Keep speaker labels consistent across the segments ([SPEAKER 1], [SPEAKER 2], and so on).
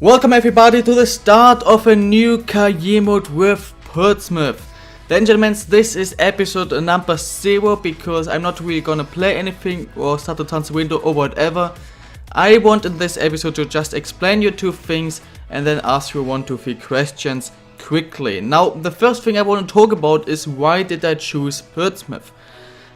[SPEAKER 1] Welcome everybody to the start of a new career mode with Portsmouth. Then gentlemen, this is episode number 0 because I'm not really gonna play anything or start the transfer window or whatever. I want in this episode to just explain you 2 things and then ask you 1 to 3 questions quickly. Now the first thing I want to talk about is why did I choose Portsmouth?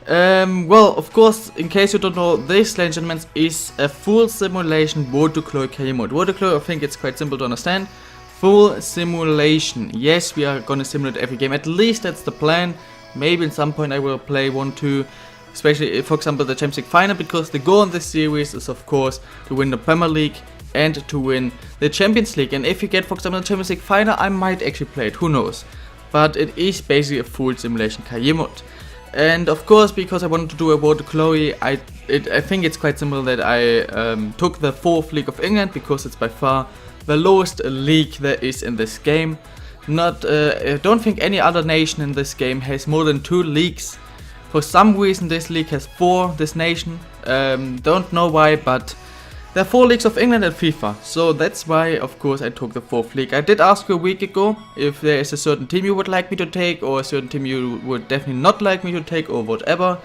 [SPEAKER 1] Well, of course, in case you don't know, this, ladies and gentlemen, is a full simulation watercolour career mode. Watercolour, I think it's quite simple to understand. Full simulation. Yes, we are gonna simulate every game. At least that's the plan. Maybe at some point I will play 1-2, especially for example the Champions League final, because the goal in this series is of course to win the Premier League and to win the Champions League. And if you get, for example, the Champions League final, I might actually play it. Who knows? But it is basically a full simulation career mode. And of course, because I wanted to do a watercolour, I think it's quite simple that I took the 4th League of England because it's by far the lowest league there is in this game. I don't think any other nation in this game has more than 2 leagues. For some reason this league has 4, this nation. Don't know why, but there are 4 leagues of England at FIFA, so that's why of course I took the 4th league. I did ask you a week ago if there is a certain team you would like me to take or a certain team you would definitely not like me to take or whatever.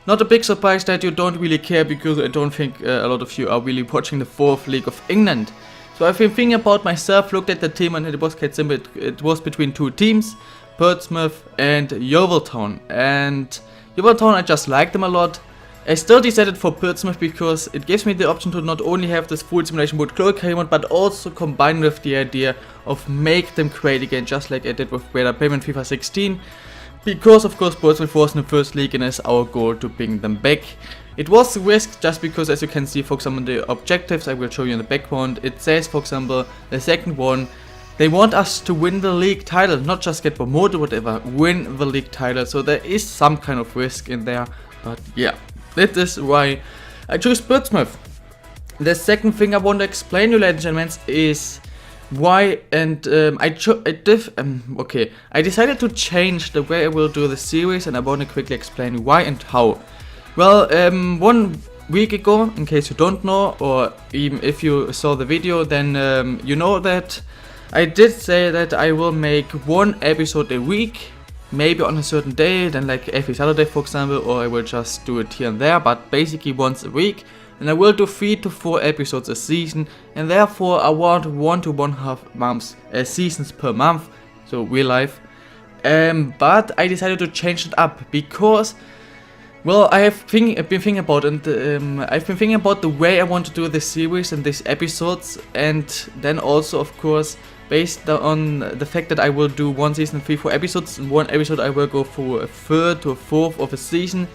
[SPEAKER 1] Not a big surprise that you don't really care, because I don't think a lot of you are really watching the 4th League of England. So I've been thinking about myself, looked at the team, and it was quite simple. It was between 2 teams, Portsmouth and Yeovil. And Yeovil, I just liked them a lot. I still decided for Portsmouth because it gives me the option to not only have this full simulation mode career mode, but also combine with the idea of make them great again, just like I did with Greater Payment FIFA 16. Because of course Portsmouth was in the 1st league and it's our goal to bring them back. It was a risk just because, as you can see, for example, the objectives I will show you in the background, it says, for example, the second one, they want us to win the league title, not just get promoted or whatever, win the league title. So there is some kind of risk in there, but yeah. That is why I chose Portsmouth. The second thing I want to explain you, ladies and gentlemen, is why, and I decided to change the way I will do the series, and I want to quickly explain why and how. Well, 1 week ago, in case you don't know, or even if you saw the video, then you know that I did say that I will make 1 episode a week. Maybe on a certain day, then like every Saturday for example, or I will just do it here and there, but basically once a week. And I will do 3 to 4 episodes a season, and therefore I want 1 to 1.5 months seasons per month, so real life. But I decided to change it up because, well, I've been thinking about the way I want to do this series and these episodes, and then also of course based on the fact that I will do 1 season 3-4 episodes, and 1 episode I will go for a 3rd to a 4th of a season.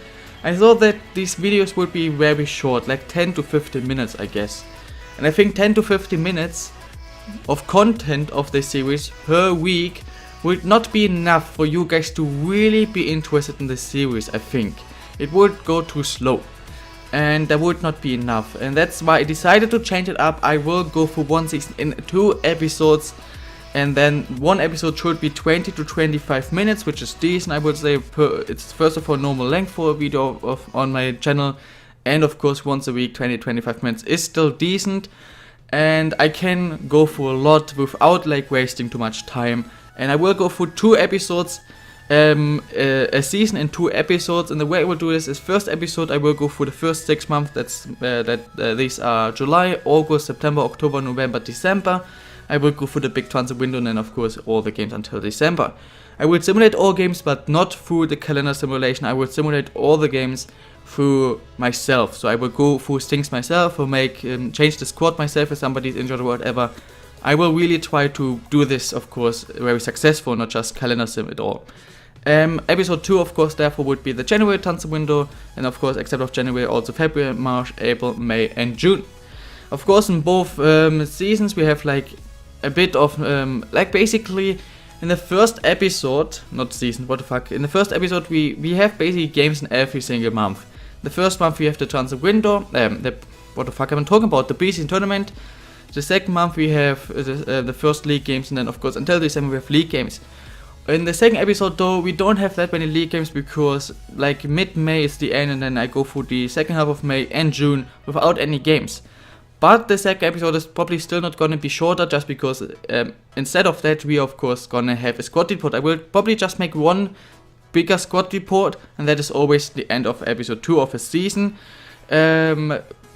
[SPEAKER 1] I thought that these videos would be very short, like 10 to 15 minutes I guess. And I think 10 to 15 minutes of content of this series per week would not be enough for you guys to really be interested in this series. I think it would go too slow and that would not be enough, and that's why I decided to change it up. I will go for 1 season in 2 episodes, and then 1 episode should be 20 to 25 minutes, which is decent, I would say. It's first of all normal length for a video on my channel, and of course once a week 20-25 minutes is still decent, and I can go for a lot without like wasting too much time. And I will go for 2 episodes a season in 2 episodes, and the way I will do this is, first episode I will go for the first 6 months. These are July, August, September, October, November, December. I will go for the big transfer window, and then of course all the games until December. I will simulate all games, but not through the calendar simulation. I will simulate all the games through myself. So I will go through things myself, or change the squad myself if somebody's injured or whatever. I will really try to do this, of course, very successful, not just calendar sim at all. Episode 2, of course, therefore would be the January transfer window, and of course, except of January, also February, March, April, May, and June. Of course, in both seasons, we have like a bit of basically in the first episode, not season, what the fuck. In the first episode, we have basically games in every single month. The first month we have the transfer window, what the fuck am I talking about? The pre-season tournament. The second month we have the first league games, and then of course until December we have league games. In the second episode though, we don't have that many league games because like mid-May is the end, and then I go for the second half of May and June without any games. But the second episode is probably still not gonna be shorter, just because instead of that we of course gonna have a squad report. I will probably just make one bigger squad report, and that is always the end of episode 2 of a season.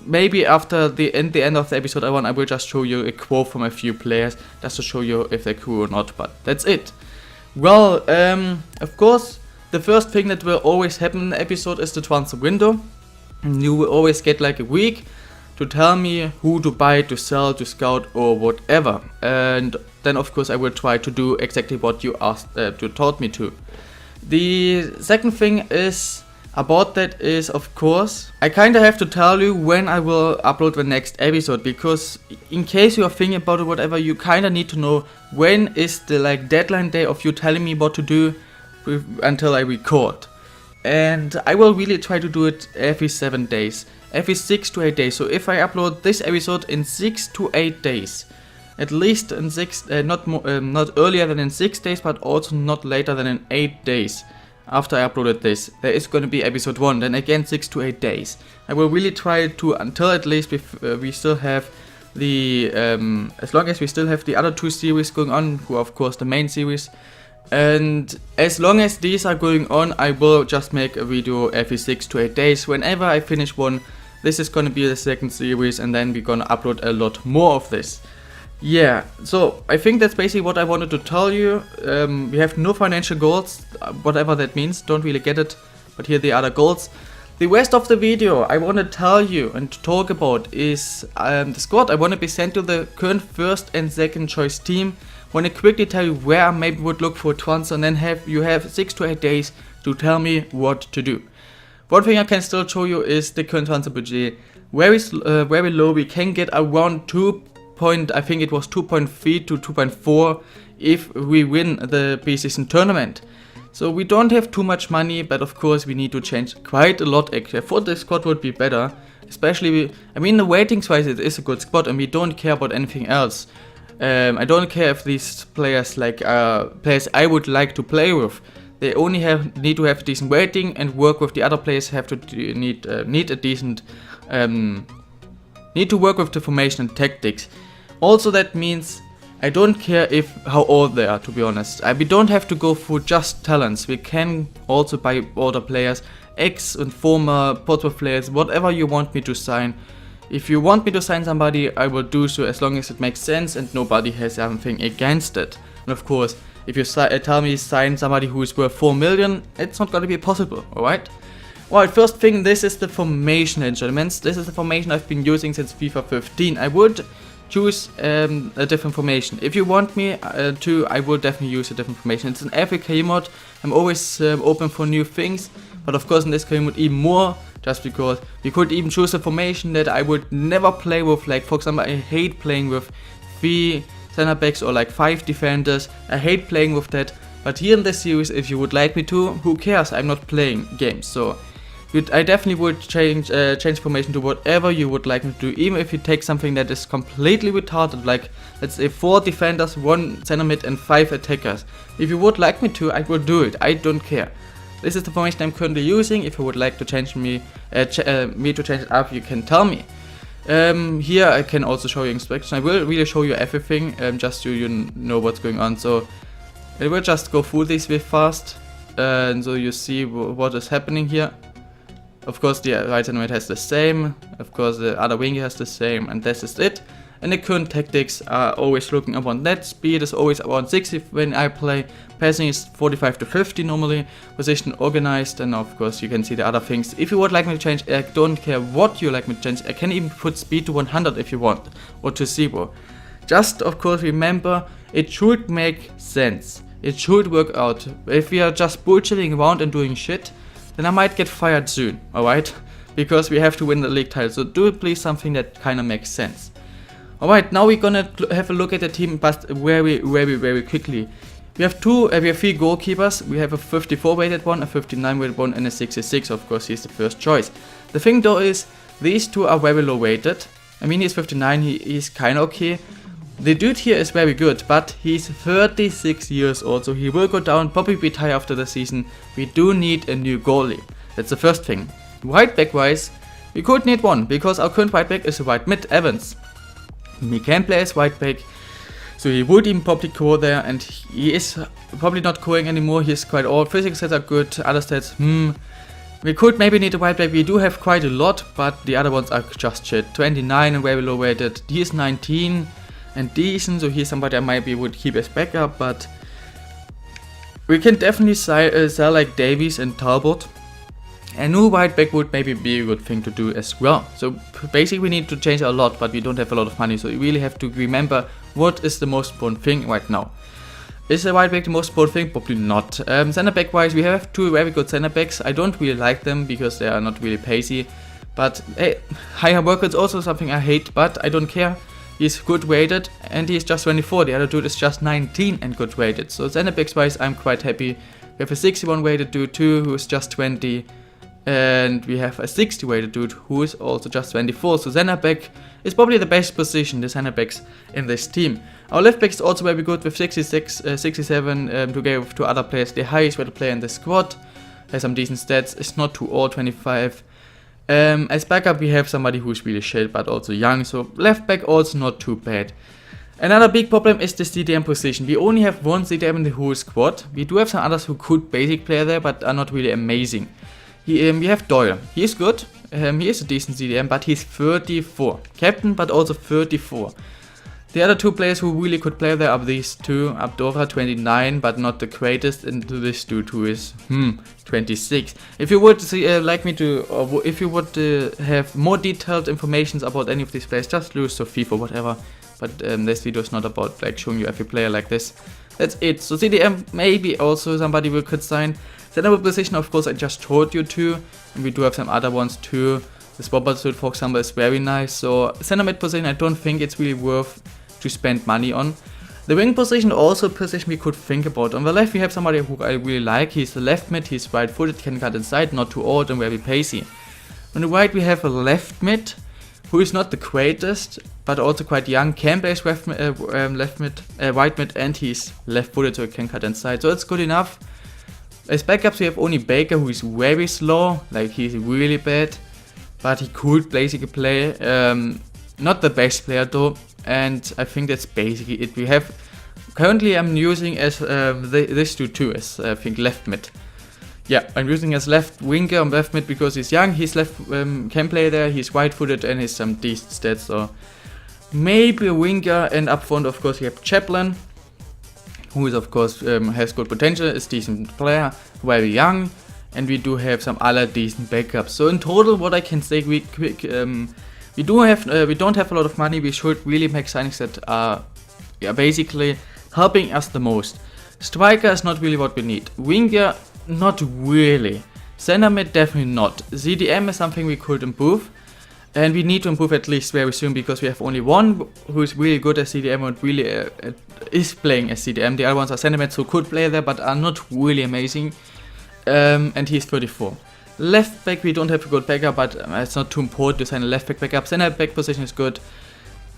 [SPEAKER 1] Maybe after the end of the episode I will just show you a quote from a few players, just to show you if they're cool or not, but that's it. Well, of course, the first thing that will always happen in the episode is the transfer window. You will always get like a week to tell me who to buy, to sell, to scout, or whatever. And then of course I will try to do exactly what you asked, you taught me to. The second thing is about that is, of course, I kinda have to tell you when I will upload the next episode, because in case you are thinking about it, whatever, you kinda need to know when is the like deadline day of you telling me what to do until I record. And I will really try to do it every 7 days, every 6 to 8 days. So if I upload this episode in 6 to 8 days, at least in 6, not earlier than in 6 days, but also not later than in 8 days. After I uploaded this, there is going to be episode 1, then again 6 to 8 days. I will really try to, until at least we still have the, as long as we still have the other 2 series going on, who are of course the main series. And as long as these are going on, I will just make a video every 6 to 8 days. Whenever I finish one, this is going to be the second series, and then we're going to upload a lot more of this. Yeah, so I think that's basically what I wanted to tell you. We have no financial goals, whatever that means, don't really get it, but here are the other goals. The rest of the video I want to tell you and to talk about is the squad. I want to be sent to the current first and second choice team. I want to quickly tell you where I maybe would look for a transfer, and then you have 6 to 8 days to tell me what to do. One thing I can still show you is the current transfer budget. Very low, we can get around I think it was 2.3 to 2.4 if we win the pre-season tournament. So we don't have too much money, but of course we need to change quite a lot actually. I thought the squad would be better, especially, I mean, the ratings wise it is a good squad and we don't care about anything else. I don't care if these players like players I would like to play with. They only need to have a decent rating, and work with the other players have to need a decent need to work with the formation and tactics. Also that means I don't care how old they are, to be honest. We don't have to go through just talents. We can also buy older players, ex and former Portsmouth players, whatever you want me to sign. If you want me to sign somebody, I will do so as long as it makes sense and nobody has something against it. And of course, if you tell me sign somebody who is worth 4 million, it's not going to be possible, alright? Alright, first thing, this is the formation, gentlemen. This is the formation I've been using since FIFA 15. I would choose a different formation. If you want me to, I will definitely use a different formation. It's an every game mode. I'm always open for new things, but of course in this game mode even more, just because we could even choose a formation that I would never play with. Like for example, I hate playing with 3 center backs or like 5 defenders. I hate playing with that. But here in this series, if you would like me to, who cares? I'm not playing games, so I definitely would change formation to whatever you would like me to do, even if you take something that is completely retarded, like let's say 4 defenders, 1 center mid and 5 attackers. If you would like me to, I will do it. I don't care. This is the formation I'm currently using. If you would like to change me to change it up, you can tell me. Here I can also show you instructions. I will really show you everything, just so you know what's going on. So I will just go through this real fast, and so you see what is happening here. Of course the right center mid has the same, of course the other winger has the same, and this is it. And the current tactics are always looking around that. Speed is always around 60 when I play. Passing is 45 to 50 normally. Position organized, and of course you can see the other things. If you would like me to change, I don't care what you like me to change. I can even put speed to 100 if you want, or to 0. Just of course remember, it should make sense. It should work out. If we are just bullshitting around and doing shit, then I might get fired soon, alright? Because we have to win the league title. So do please something that kinda makes sense. Alright, now we're gonna have a look at the team, but very quickly. We have 3 goalkeepers. We have a 54 rated one, a 59 rated one, and a 66. Of course, he's the first choice. The thing though is, these 2 are very low rated. I mean, he's 59, he's kinda okay. The dude here is very good, but he's 36 years old, so he will go down, probably retire after the season. We do need a new goalie. That's the first thing. Right back wise, we could need one, because our current right back is a right mid, Evans. He can play as right back, so he would even probably core there, and he is probably not coring anymore. He is quite old. Physical stats are good. Other stats, we could maybe need a right back. We do have quite a lot, but the other ones are just shit. 29 and very low rated. He is 19 and decent, so he's somebody I maybe would keep as backup, but we can definitely sell like Davies and Talbot. A new right back would maybe be a good thing to do as well. So basically we need to change a lot, but we don't have a lot of money, so you really have to remember what is the most important thing right now. Is the right back the most important thing? Probably not. Center back wise, we have 2 very good center backs. I don't really like them because they are not really pacey, but hey, higher work is also something I hate, but I don't care. He's good rated and he's just 24. The other dude is just 19 and good rated. So center backs wise, I'm quite happy. We have a 61 rated dude too, who is just 20. And we have a 60 rated dude who is also just 24. So center back is probably the best position, the center backs in this team. Our left back is also very good with 66, 67 together with 2 other players. The highest rated player in the squad has some decent stats. It's not too old, 25. As backup we have somebody who's really shit but also young. So left back also not too bad. Another big problem is the CDM position. We only have 1 CDM in the whole squad. We do have some others who could basic play there but are not really amazing. We have Doyle. He is good. He is a decent CDM, but he's 34. Captain, but also 34. The other 2 players who really could play there are these 2. Abdora, 29, but not the greatest. And this dude who is 26. If you would like me to, or if you would have more detailed information about any of these players, just lose to FIFA or whatever. But this video is not about like showing you every player like this. That's it. So CDM maybe also somebody we could sign. Center position, of course, I just told you to, and we do have some other ones too. The Swapper suit, for example, is very nice. So center mid position, I don't think it's really worth to spend money on. The wing position, also a position we could think about. On the left, we have somebody who I really like. He's the left mid. He's right-footed, can cut inside, not too old and very pacey. On the right, we have a left mid, who is not the greatest, but also quite young. Can play right mid, and he's left-footed, so he can cut inside. So it's good enough. As backups we have only Baker, who is very slow, like he's really bad, but he could basically play, not the best player though, and I think that's basically it. We have, currently I'm using as this dude too, as I think left mid. Yeah, I'm using as left winger and left mid because he's young, he's left, can play there, he's right footed and he's some decent stats, so maybe a winger. And up front of course we have Chaplin, who is of course has good potential, is decent player, very young, and we do have some other decent backups. So in total, what I can say we don't have a lot of money. We should really make signings that are basically helping us the most. Striker is not really what we need. Winger, not really. Center mid, definitely not. CDM is something we could improve. And we need to improve at least very soon because we have only one who is really good at CDM and really is playing as CDM. The other ones are centre-mids who could play there but are not really amazing. And he's 34. Left back we don't have a good backup, but it's not too important to sign a left back backup. Center back position is good.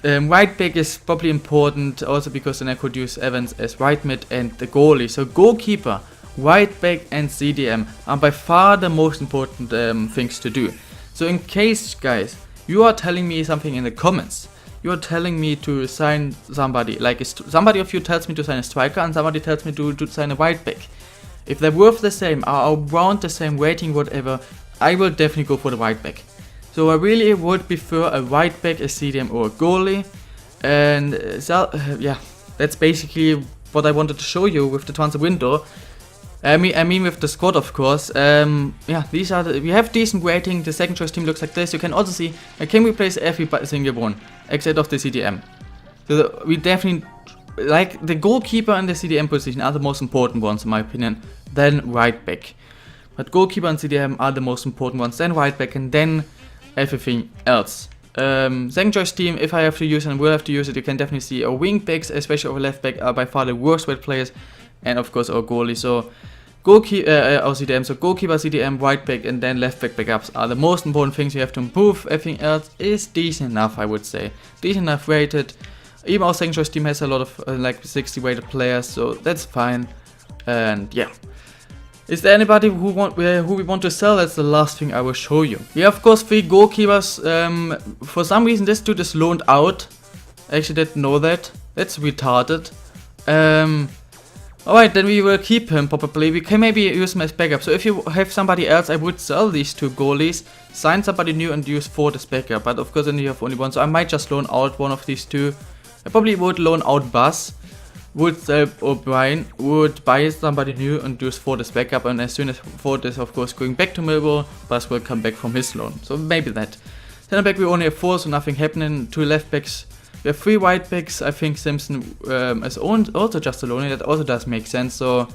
[SPEAKER 1] Right back is probably important also because then I could use Evans as right mid and the goalie. So goalkeeper, right back and CDM are by far the most important things to do. So in case, guys, you are telling me something in the comments, you are telling me to sign somebody, like somebody of you tells me to sign a striker and somebody tells me to sign a right back. If they're worth the same, are around the same rating, whatever, I will definitely go for the right back. So I really would prefer a right back, a CDM or a goalie. And yeah, that's basically what I wanted to show you with the transfer window. I mean with the squad, of course. Yeah, these are we have decent rating. The second choice team looks like this. You can also see I can replace every single one except of the CDM. So we definitely like the goalkeeper and the CDM position are the most important ones in my opinion. Then right back, but goalkeeper and CDM are the most important ones. Then right back and then everything else. Second choice team, if I have to use it and will have to use it, you can definitely see our wing backs, especially our left back, are by far the worst rated players. And of course our goalie, so goalkeeper, our CDM, so goalkeeper, CDM, right back, and then left back backups are the most important things you have to improve. Everything else is decent enough, I would say. Decent enough rated. Even our second choice team has a lot of like 60 rated players, so that's fine. And yeah. Is there anybody who we want to sell? That's the last thing I will show you. We have of course 3 goalkeepers. For some reason this dude is loaned out. I actually didn't know that. That's retarded. Alright, then we will keep him probably. We can maybe use him as backup. So if you have somebody else, I would sell these 2 goalies, sign somebody new and use Ford as backup. But of course then you have only one, so I might just loan out one of these 2. I probably would loan out Buzz, would sell O'Brien, would buy somebody new and use Ford as backup. And as soon as Ford is of course going back to Millwall, Buzz will come back from his loan. So maybe that. Center back we only have 4, so nothing happening. 2 left backs. We have 3 right backs. I think Simpson is also just a loan. That also does make sense. So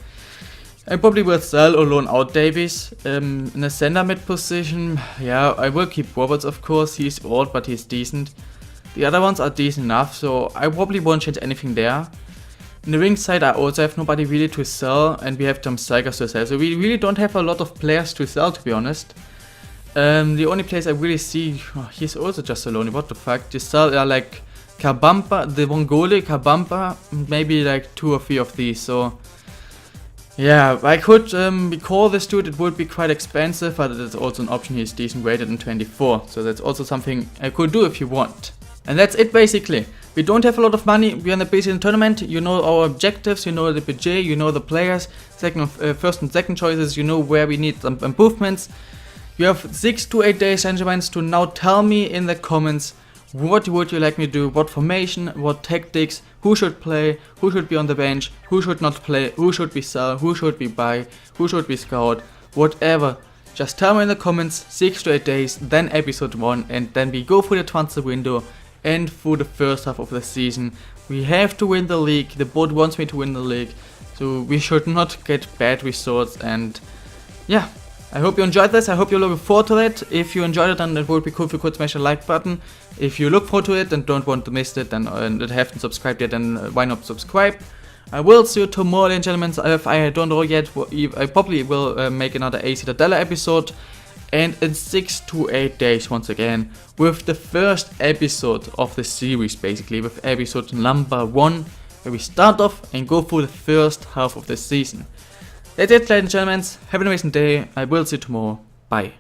[SPEAKER 1] I probably will sell or loan out Davies. In the center mid position, yeah, I will keep Roberts of course. He's old but he's decent. The other ones are decent enough, so I probably won't change anything there. In the wing side I also have nobody really to sell, and we have some strikers to sell. So we really don't have a lot of players to sell, to be honest. The only place I really see, he's also just a loan. What the fuck? To sell are like Kabampa, the one goalie, Kabampa, maybe like 2 or 3 of these. So yeah, I could recall this dude. It would be quite expensive, but it is also an option. He's decent rated in 24, so that's also something I could do if you want. And that's it basically. We don't have a lot of money. We're in the preseason tournament. You know our objectives. You know the budget. You know the players. First and second choices. You know where we need some improvements. You have 6 to 8 days, gentlemen, to now tell me in the comments what would you like me to do, what formation, what tactics, who should play, who should be on the bench, who should not play, who should we sell, who should we buy, who should we scout, whatever. Just tell me in the comments, 6 to 8 days, then episode 1, and then we go through the transfer window and through the first half of the season. We have to win the league, the board wants me to win the league, so we should not get bad results. And yeah, I hope you enjoyed this. I hope you're looking forward to it. If you enjoyed it, then it would be cool if you could smash the like button. If you look forward to it and don't want to miss it, then and haven't subscribed yet, then why not subscribe? I will see you tomorrow, ladies and gentlemen. If I don't know yet, I probably will make another AC Citadella episode. And in 6 to 8 days, once again, with the first episode of the series, basically, with episode number 1, where we start off and go through the first half of the season. That's it, ladies and gentlemen. Have an amazing day. I will see you tomorrow. Bye.